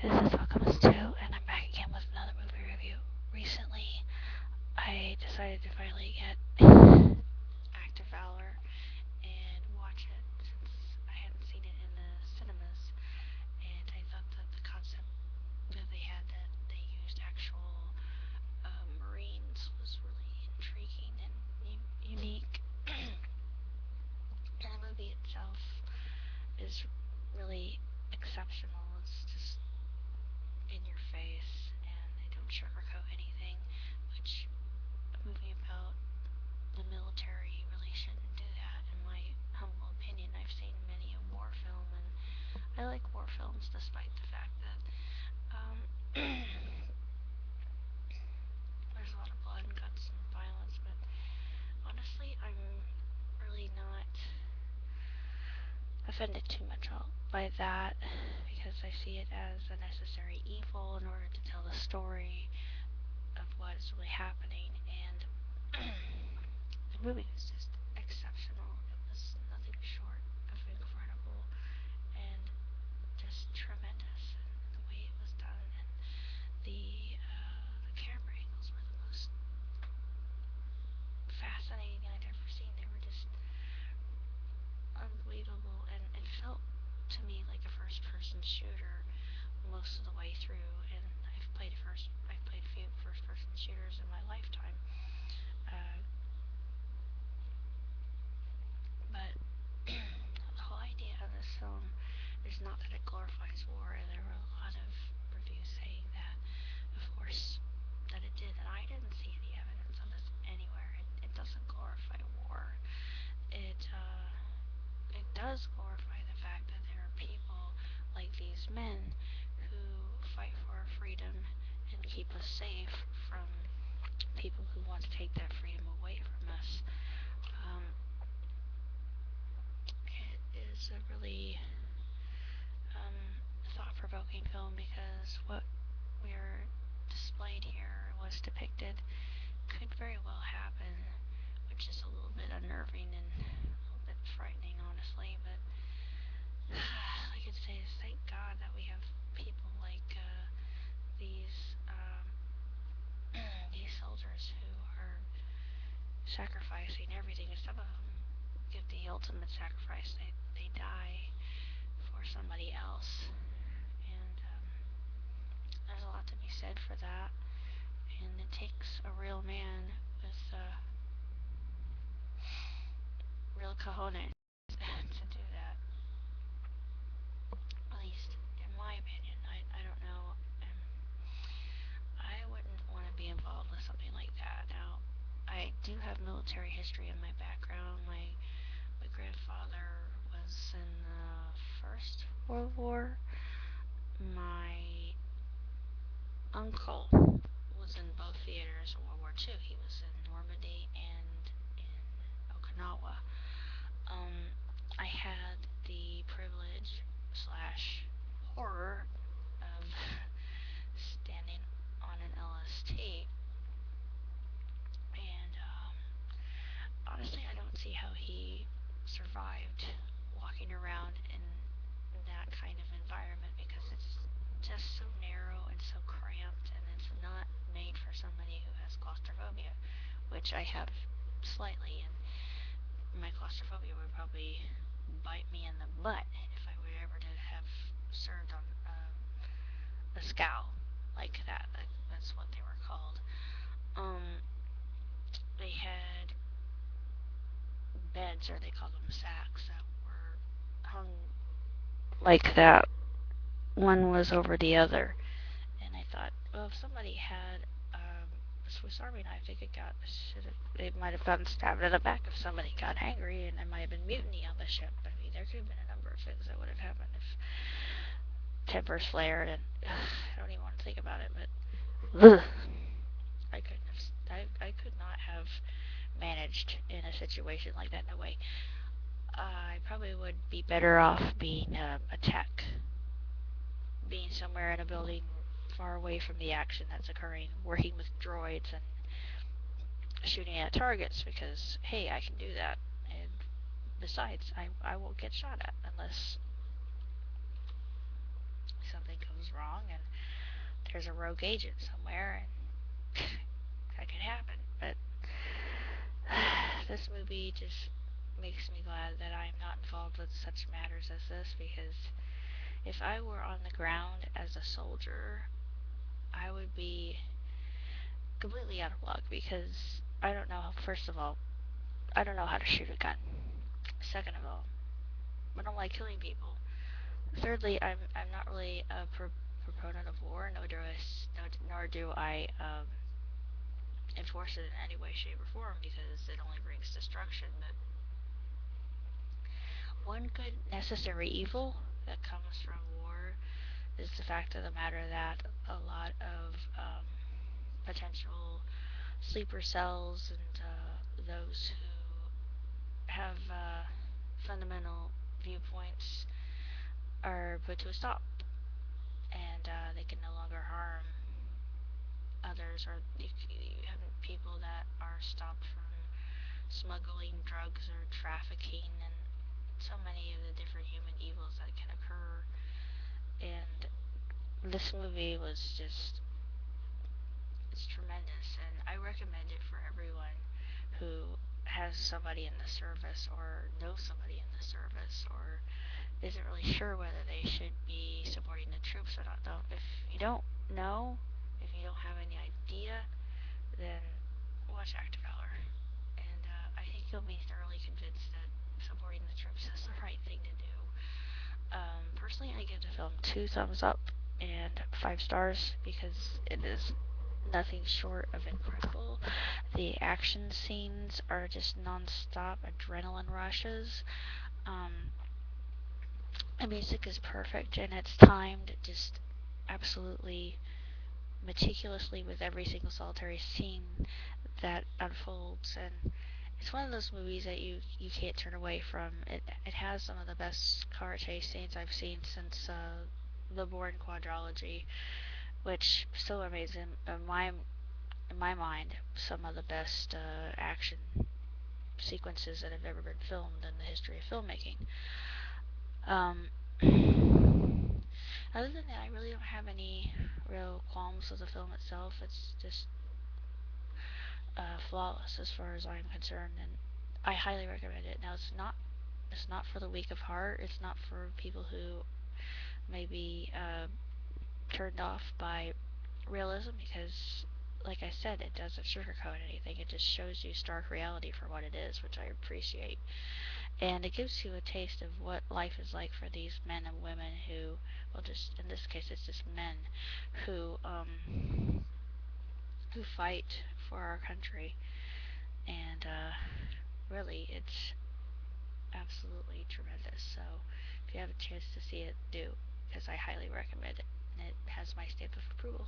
This is Welcomes to, and I'm back again with another movie review. Recently, I decided to finally get Act of Valor and watch it since I hadn't seen it in the cinemas, and I thought that the concept that they had, that they used actual Marines, was really intriguing and unique. And the movie itself is really exceptional. It's just in your face, and they don't sugarcoat anything, which a movie about the military really shouldn't do that, in my humble opinion. I've seen many a war film, and I like war films despite the fact that um, there's a lot of blood and guts and violence, but honestly, I'm really not offended too much by that, because I see it as a necessary evil in order to tell the story of what is really happening, and the movie was just exceptional. It was nothing short of incredible and just tremendous. And the way it was done, and the camera angles were the most fascinating I'd ever seen. They were just unbelievable, and it felt to me like a first-person shooter most of the way through. And I've played a few first-person shooters in my lifetime, uh, but the whole idea of this film is not that it glorifies war, and there were a lot of reviews saying that, of course, that it did, and I didn't see any evidence of this anywhere. It doesn't glorify war. It does glorify the fact that there are people like these men who fight for our freedom and keep us safe from people who want to take that freedom away from us. Um, it is a really thought-provoking film, because what we're displayed here, was depicted, could very well happen, which is a little bit unnerving and a little bit frightening, honestly. But I could say is thank God that we have people like these these soldiers who are sacrificing everything. And some of them give the ultimate sacrifice. They die for somebody else, and there's a lot to be said for that. And it takes a real man with real cojones to do that. At least in my opinion. I don't know. I wouldn't want to be involved with something like that. Now, I do have military history in my background. My grandfather was in the First World War. My uncle was in both theaters in World War II. He was in Normandy and in Okinawa. Um, I had the privilege slash horror of standing on an LST, and honestly, I don't see how he survived walking around in that kind of environment, because it's just so narrow and so cramped, and it's not made for somebody who has claustrophobia, which I have slightly, and my claustrophobia would probably bite me in the butt if I were ever to have served on a scow like that. That's what they were called. Um, they had beds, or they called them sacks, that were hung like that. One was over the other, and I thought, well, if somebody had a Swiss Army knife, they might have gotten stabbed in the back if somebody got angry, and there might have been mutiny on the ship. I mean, there could have been a number of things that would have happened if tempers flared, and I don't even want to think about it, but I could not have managed in a situation like that. No way. I probably would be better off being a tech, being somewhere in a building far away from the action that's occurring, working with droids and shooting at targets, because hey, I can do that. And besides, I won't get shot at unless something goes goes wrong and there's a rogue agent somewhere, and that could happen. But this movie just makes me glad that I'm not involved with such matters as this, because if I were on the ground as a soldier, I would be completely out of luck, because I don't know, first of all, I don't know how to shoot a gun. Second of all, I don't like killing people. Thirdly, I'm not really a proponent of war, nor do I enforce it in any way, shape, or form, because it only brings destruction. But one good necessary evil that comes from war is the fact of the matter that a lot of potential sleeper cells and those who have fundamental viewpoints are put to a stop, and they can no longer harm others, or you have people that are stopped from smuggling drugs or trafficking, and so many of the different human evils that can occur. And this movie was just, it's tremendous, and I recommend it for everyone who has somebody in the service, or knows somebody in the service, or isn't really sure whether they should be supporting the troops or not. Though, if you don't know, if you don't have any idea, then watch Act of Valor. And I think you'll be thoroughly convinced that supporting the troops is the right thing to do. Personally, I give the film 2 thumbs up and 5 stars, because it is nothing short of incredible. The action scenes are just non-stop adrenaline rushes. Um, the music is perfect, and it's timed just absolutely meticulously with every single solitary scene that unfolds. And it's one of those movies that you can't turn away from. It has some of the best car chase scenes I've seen since the Bourne quadrilogy, which still remains in my mind some of the best action sequences that have ever been filmed in the history of filmmaking. Um, Other than that, I really don't have any real qualms with the film itself. It's just flawless as far as I'm concerned, and I highly recommend it. Now, it's not for the weak of heart. It's not for people who may be turned off by realism, because, like I said, it doesn't sugarcoat anything. It just shows you stark reality for what it is, which I appreciate. And it gives you a taste of what life is like for these men and women who, well, just in this case, it's just men who fight for our country. And really, it's absolutely tremendous. So if you have a chance to see it, do, because I highly recommend it, and it has my stamp of approval.